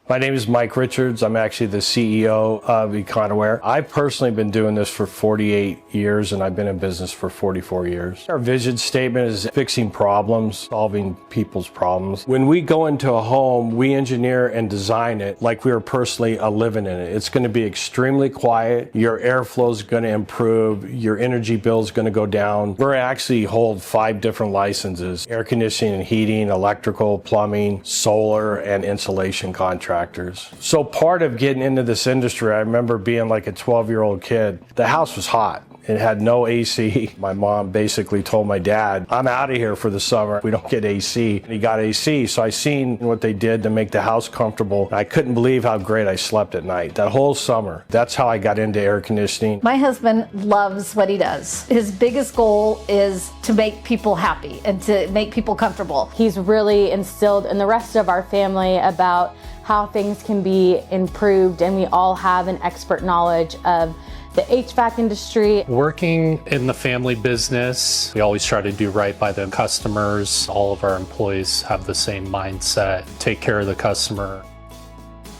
My name is Mike Richards. I'm actually the CEO of Econo Air. I've personally been doing this for 48 years and I've been in business for 44 years. Our vision statement is fixing problems, solving people's problems. When we go into a home, we engineer and design it like we are personally living in it. It's going to be extremely quiet. Your airflow is going to improve. Your energy bill is going to go down. We actually hold 5 different licenses: air conditioning and heating, electrical, plumbing, solar, and insulation contractors. So part of getting into this industry, I remember being like a 12-year-old kid. The house was hot. It had no AC. My mom basically told my dad, I'm out of here for the summer. We don't get AC. And he got AC. So I seen what they did to make the house comfortable. I couldn't believe how great I slept at night that whole summer. That's how I got into air conditioning. My husband loves what he does. His biggest goal is to make people happy and to make people comfortable. He's really instilled in the rest of our family about how things can be improved, and we all have an expert knowledge of the HVAC industry. Working in the family business, we always try to do right by the customers. All of our employees have the same mindset, take care of the customer.